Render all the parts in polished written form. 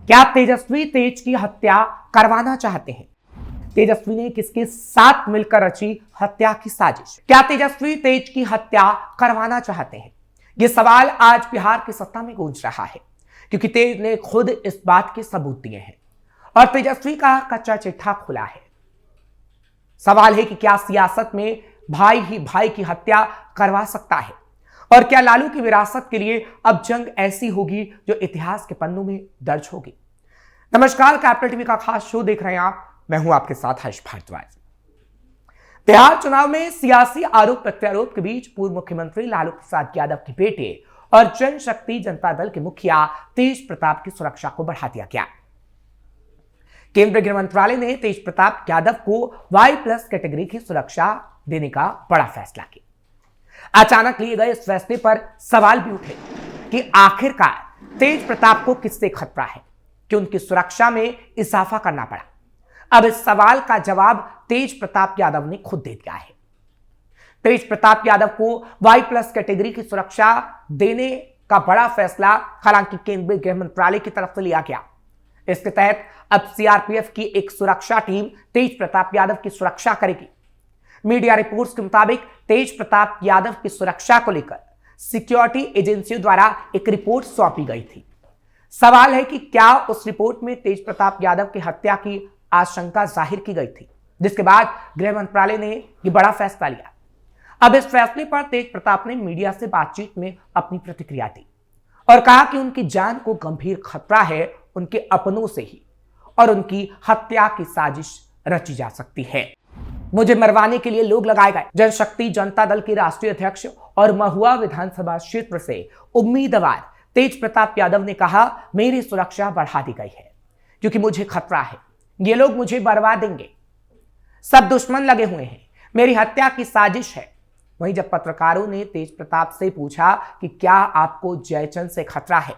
क्या तेजस्वी तेज की हत्या करवाना चाहते हैं? तेजस्वी ने किसके साथ मिलकर रची हत्या की साजिश? क्या तेजस्वी तेज की हत्या करवाना चाहते हैं? यह सवाल आज बिहार की सत्ता में गूंज रहा है, क्योंकि तेज ने खुद इस बात के सबूत दिए हैं और तेजस्वी का कच्चा चिट्ठा खुला है। सवाल है कि क्या सियासत में भाई ही भाई की हत्या करवा सकता है, और क्या लालू की विरासत के लिए अब जंग ऐसी होगी जो इतिहास के पन्नों में दर्ज होगी? नमस्कार, कैपिटल टीवी का खास शो देख रहे हैं आप। मैं हूं आपके साथ हर्ष भारद्वाज। बिहार चुनाव में सियासी आरोप प्रत्यारोप के बीच पूर्व मुख्यमंत्री लालू प्रसाद यादव के बेटे और जनशक्ति जनता दल के मुखिया तेज प्रताप की सुरक्षा को बढ़ा दिया गया। केंद्रीय गृह मंत्रालय ने तेज प्रताप यादव को Y+ कैटेगरी की सुरक्षा देने का बड़ा फैसला किया। अचानक लिए गए इस फैसले पर सवाल भी उठे कि आखिरकार तेज प्रताप को किससे खतरा है कि उनकी सुरक्षा में इजाफा करना पड़ा। अब इस सवाल का जवाब तेज प्रताप यादव ने खुद दे दिया है। तेज प्रताप यादव को Y+ कैटेगरी की सुरक्षा देने का बड़ा फैसला हालांकि केंद्रीय गृह मंत्रालय की तरफ से लिया गया। इसके तहत अब CRPF की एक सुरक्षा टीम तेज प्रताप यादव की सुरक्षा करेगी। मीडिया रिपोर्ट्स के मुताबिक तेज प्रताप यादव की सुरक्षा को लेकर सिक्योरिटी एजेंसियों द्वारा एक रिपोर्ट सौंपी गई थी। सवाल है कि क्या उस रिपोर्ट में तेज प्रताप यादव की हत्या की आशंका जाहिर की गई थी, जिसके बाद गृह मंत्रालय ने यह बड़ा फैसला लिया। अब इस फैसले पर तेज प्रताप ने मीडिया से बातचीत में अपनी प्रतिक्रिया दी और कहा कि उनकी जान को गंभीर खतरा है उनके अपनों से ही, और उनकी हत्या की साजिश रची जा सकती है। मुझे मरवाने के लिए लोग लगाए गए। जनशक्ति जनता दल के राष्ट्रीय अध्यक्ष और महुआ विधानसभा क्षेत्र से उम्मीदवार तेज प्रताप यादव ने कहा, मेरी सुरक्षा बढ़ा दी गई है क्योंकि मुझे खतरा है, ये लोग मुझे बर्बाद देंगे, सब दुश्मन लगे हुए हैं, मेरी हत्या की साजिश है। वहीं जब पत्रकारों ने तेज प्रताप से पूछा कि क्या आपको जयचंद से खतरा है,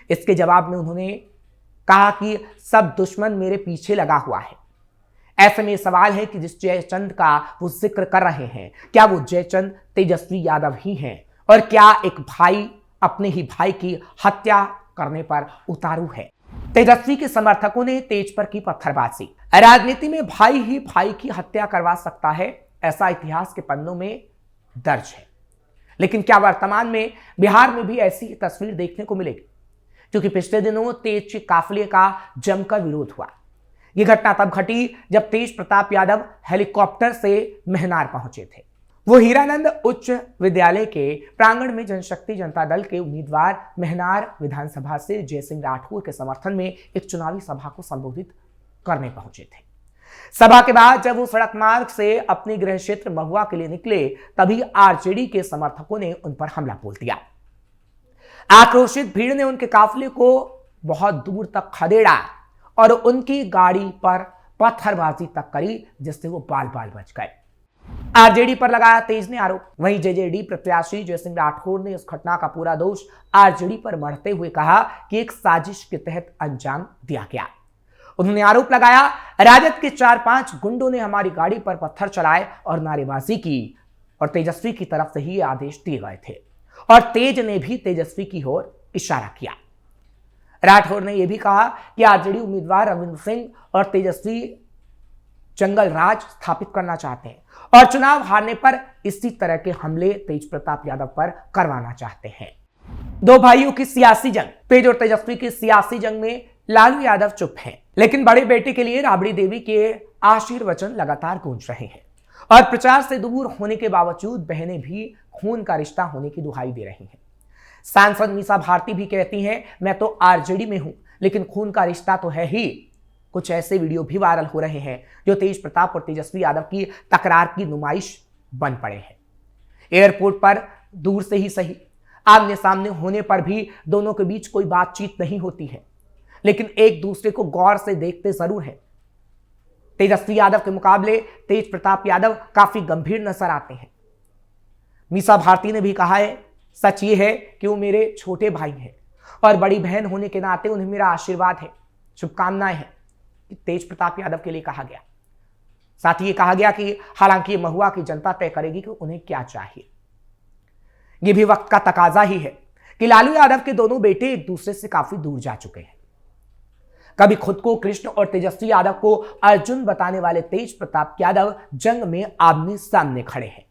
इसके जवाब में उन्होंने कहा कि सब दुश्मन मेरे पीछे लगा हुआ है। ऐसे में सवाल है कि जिस जयचंद का वो जिक्र कर रहे हैं, क्या वो जयचंद तेजस्वी यादव ही हैं, और क्या एक भाई अपने ही भाई की हत्या करने पर उतारू है? तेजस्वी के समर्थकों ने तेज पर की पत्थरबाजी। राजनीति में भाई ही भाई की हत्या करवा सकता है, ऐसा इतिहास के पन्नों में दर्ज है। लेकिन क्या वर्तमान में बिहार में भी ऐसी तस्वीर देखने को मिलेगी? क्योंकि पिछले दिनों तेज के काफिले का जमकर विरोध हुआ। यह घटना तब घटी जब तेज प्रताप यादव हेलीकॉप्टर से महनार पहुंचे थे। वो हीरानंद उच्च विद्यालय के प्रांगण में जनशक्ति जनता दल के उम्मीदवार महनार विधानसभा से जयसिंह राठौर के समर्थन में एक चुनावी सभा को संबोधित करने पहुंचे थे। सभा के बाद जब वो सड़क मार्ग से अपने गृह क्षेत्र महुआ के लिए निकले, तभी RJD के समर्थकों ने उन पर हमला बोल दिया। आक्रोशित भीड़ ने उनके काफिले को बहुत दूर तक खदेड़ा और उनकी गाड़ी पर पत्थरबाजी तक करी, जिससे वो बाल बाल बच गए। RJD पर लगाया तेज ने आरोप। वहीं JJD प्रत्याशी जयसिंह राठौर ने इस घटना का पूरा दोष RJD पर मढ़ते हुए कहा कि एक साजिश के तहत अंजाम दिया गया। उन्होंने आरोप लगाया, राजद के 4-5 गुंडों ने हमारी गाड़ी पर पत्थर चलाए और नारेबाजी की, और तेजस्वी की तरफ से ही आदेश दिए गए थे, और तेज ने भी तेजस्वी की ओर इशारा किया। राठौर ने यह भी कहा कि RJD उम्मीदवार रविंद्र सिंह और तेजस्वी जंगल राज स्थापित करना चाहते हैं और चुनाव हारने पर इसी तरह के हमले तेज प्रताप यादव पर करवाना चाहते हैं। दो भाइयों की सियासी जंग। तेज और तेजस्वी की सियासी जंग में लालू यादव चुप हैं, लेकिन बड़े बेटे के लिए राबड़ी देवी के आशीर्वचन लगातार गूंज रहे हैं और प्रचार से दूर होने के बावजूद बहनें भी खून का रिश्ता होने की दुहाई दे रही हैं। सांसद मीसा भारती भी कहती हैं, मैं तो RJD में हूं, लेकिन खून का रिश्ता तो है ही। कुछ ऐसे वीडियो भी वायरल हो रहे हैं जो तेज प्रताप और तेजस्वी यादव की तकरार की नुमाइश बन पड़े हैं। एयरपोर्ट पर दूर से ही सही, आमने सामने होने पर भी दोनों के बीच कोई बातचीत नहीं होती है, लेकिन एक दूसरे को गौर से देखते जरूर है। तेजस्वी यादव के मुकाबले तेज प्रताप यादव काफी गंभीर नजर आते हैं। मीसा भारती ने भी कहा है, सच ये है कि वो मेरे छोटे भाई हैं और बड़ी बहन होने के नाते उन्हें मेरा आशीर्वाद है, शुभकामनाएं हैं, तेज प्रताप यादव के लिए कहा गया। साथ ही ये कहा गया कि हालांकि महुआ की जनता तय करेगी कि उन्हें क्या चाहिए। ये भी वक्त का तकाजा ही है कि लालू यादव के दोनों बेटे एक दूसरे से काफी दूर जा चुके हैं। कभी खुद को कृष्ण और तेजस्वी यादव को अर्जुन बताने वाले तेज प्रताप यादव जंग में आमने सामने खड़े हैं।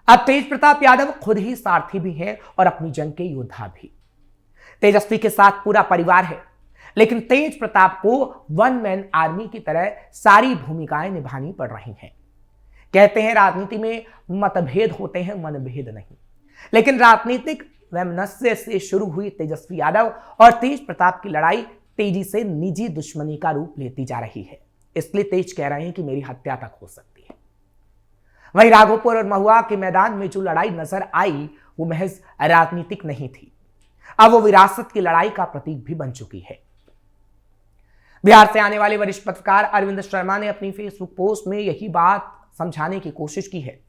अब तेज प्रताप यादव खुद ही सारथी भी हैं और अपनी जंग के योद्धा भी। तेजस्वी के साथ पूरा परिवार है, लेकिन तेज प्रताप को वन मैन आर्मी की तरह सारी भूमिकाएं निभानी पड़ रही हैं। कहते हैं राजनीति में मतभेद होते हैं, मनभेद नहीं। लेकिन राजनीतिक वैमनस्य से शुरू हुई तेजस्वी यादव और तेज प्रताप की लड़ाई तेजी से निजी दुश्मनी का रूप लेती जा रही है। इसलिए तेज कह रहे हैं कि मेरी हत्या तक हो सकती है। वहीं राघोपुर और महुआ के मैदान में जो लड़ाई नजर आई वो महज राजनीतिक नहीं थी, अब वो विरासत की लड़ाई का प्रतीक भी बन चुकी है। बिहार से आने वाले वरिष्ठ पत्रकार अरविंद शर्मा ने अपनी फेसबुक पोस्ट में यही बात समझाने की कोशिश की है।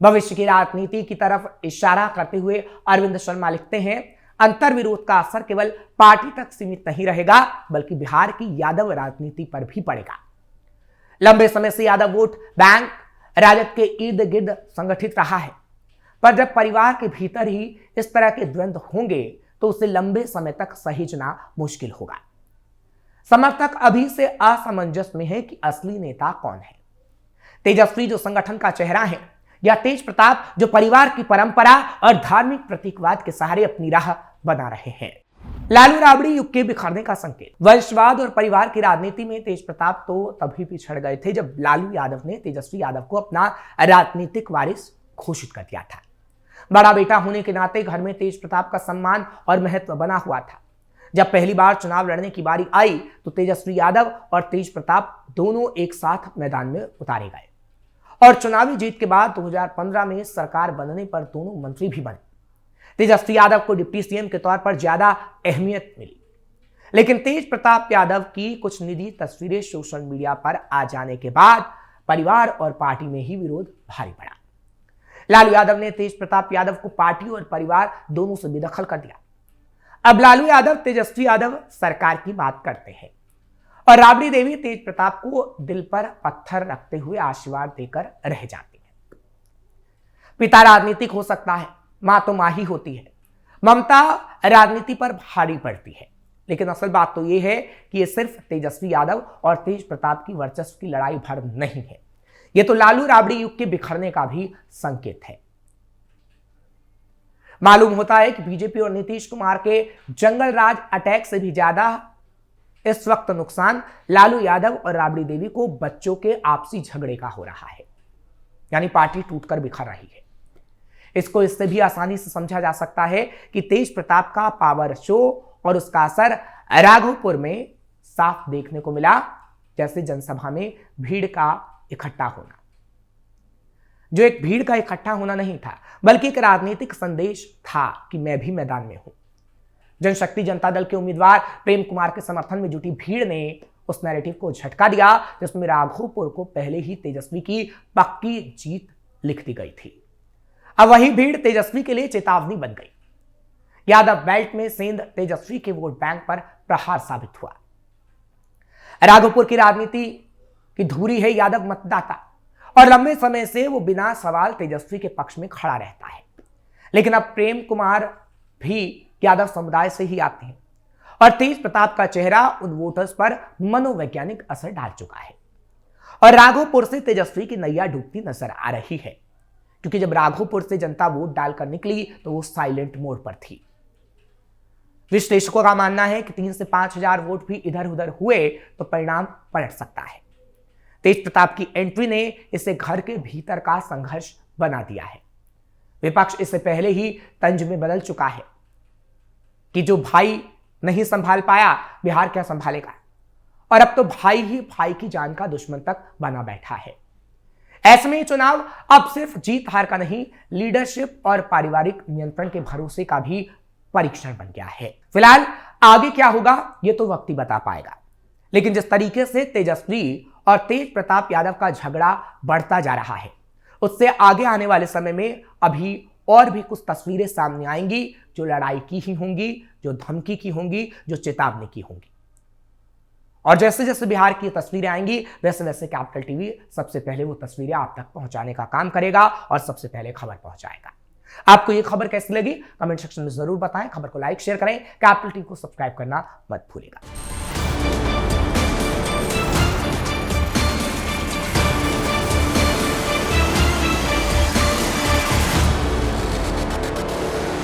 भविष्य की राजनीति की तरफ इशारा करते हुए अरविंद शर्मा लिखते हैं, अंतर विरोध का असर केवल पार्टी तक सीमित नहीं रहेगा, बल्कि बिहार की यादव राजनीति पर भी पड़ेगा। लंबे समय से यादव वोट बैंक राजद के इर्द गिर्द संगठित रहा है, पर जब परिवार के भीतर ही इस तरह के द्वंद्व होंगे तो उसे लंबे समय तक सहेजना मुश्किल होगा। समर्थक अभी से असमंजस में है कि असली नेता कौन है। तेजस्वी जो संगठन का चेहरा है, या तेज प्रताप जो परिवार की परंपरा और धार्मिक प्रतीकवाद के सहारे अपनी राह बना रहे हैं। लालू राबड़ी युग के बिखरने का संकेत। वंशवाद और परिवार की राजनीति में तेज प्रताप तो तभी पिछड़ गए थे जब लालू यादव ने तेजस्वी यादव को अपना राजनीतिक वारिस घोषित कर दिया था। बड़ा बेटा होने के नाते घर में तेज प्रताप का सम्मान और महत्व बना हुआ था। जब पहली बार चुनाव लड़ने की बारी आई तो तेजस्वी यादव और तेज प्रताप दोनों एक साथ मैदान में उतारे गए और चुनावी जीत के बाद 2015 में सरकार बनने पर दोनों मंत्री भी बने। तेजस्वी यादव को डिप्टी सीएम के तौर पर ज्यादा अहमियत मिली, लेकिन तेज प्रताप यादव की कुछ निजी तस्वीरें सोशल मीडिया पर आ जाने के बाद परिवार और पार्टी में ही विरोध भारी पड़ा। लालू यादव ने तेज प्रताप यादव को पार्टी और परिवार दोनों से बेदखल कर दिया। अब लालू यादव तेजस्वी यादव सरकार की बात करते हैं और राबड़ी देवी तेज प्रताप को दिल पर पत्थर रखते हुए आशीर्वाद देकर रह जाती है। पिता राजनीतिक हो सकता है, मां तो मां ही होती है। ममता राजनीति पर भारी पड़ती है, लेकिन असल बात तो यह है कि यह सिर्फ तेजस्वी यादव और तेज प्रताप की वर्चस्व की लड़ाई भर नहीं है, यह तो लालू राबड़ी युग के बिखरने का भी संकेत है। मालूम होता है कि बीजेपी और नीतीश कुमार के जंगल राज अटैक से भी ज्यादा इस वक्त नुकसान लालू यादव और राबड़ी देवी को बच्चों के आपसी झगड़े का हो रहा है, यानी पार्टी टूटकर बिखर रही है। इसको इससे भी आसानी से समझा जा सकता है कि तेज प्रताप का पावर शो और उसका असर राघोपुर में साफ देखने को मिला, जैसे जनसभा में भीड़ का इकट्ठा होना, जो एक भीड़ का इकट्ठा होना नहीं था बल्कि एक राजनीतिक संदेश था कि मैं भी मैदान में हूं। जनशक्ति जनता दल के उम्मीदवार प्रेम कुमार के समर्थन में जुटी भीड़ ने उस नैरेटिव को झटका दिया जिसमें राघोपुर को पहले ही तेजस्वी की पक्की जीत लिख दी गई थी। अब वही भीड़ तेजस्वी के लिए चेतावनी बन गई। यादव बेल्ट में सेंध तेजस्वी के वोट बैंक पर प्रहार साबित हुआ। राघोपुर की राजनीति की धुरी है यादव मतदाता और लंबे समय से वो बिना सवाल तेजस्वी के पक्ष में खड़ा रहता है। लेकिन अब प्रेम कुमार भी यादव समुदाय से ही आते हैं और तेज प्रताप का चेहरा उन वोटर्स पर मनोवैज्ञानिक असर डाल चुका है और राघोपुर से तेजस्वी की नैया डूबती नजर आ रही है, क्योंकि जब राघोपुर से जनता वोट डालकर निकली तो वो साइलेंट मोड पर थी। विश्लेषकों का मानना है कि 3 से 5 हजार वोट भी इधर उधर हुए तो परिणाम पलट सकता है। तेज प्रताप की एंट्री ने इसे घर के भीतर का संघर्ष बना दिया है। विपक्ष इससे पहले ही तंज में बदल चुका है कि जो भाई नहीं संभाल पाया बिहार क्या संभालेगा, और अब तो भाई ही भाई की जान का दुश्मन तक बना बैठा है। ऐसे में चुनाव अब सिर्फ जीत हार का नहीं, लीडरशिप और पारिवारिक नियंत्रण के भरोसे का भी परीक्षण बन गया है। फिलहाल आगे क्या होगा ये तो वक्त ही बता पाएगा, लेकिन जिस तरीके से तेजस्वी और तेज प्रताप यादव का झगड़ा बढ़ता जा रहा है उससे आगे आने वाले समय में अभी और भी कुछ तस्वीरें सामने आएंगी जो लड़ाई की ही होंगी, जो धमकी की होंगी, जो चेतावनी की होंगी। और जैसे जैसे बिहार की तस्वीरें आएंगी वैसे वैसे कैपिटल टीवी सबसे पहले वो तस्वीरें आप तक पहुंचाने का काम करेगा और सबसे पहले खबर पहुंचाएगा। आपको ये खबर कैसी लगी कमेंट सेक्शन में जरूर बताएं। खबर को लाइक शेयर करें, कैपिटल टीवी को सब्सक्राइब करना मत भूलिएगा।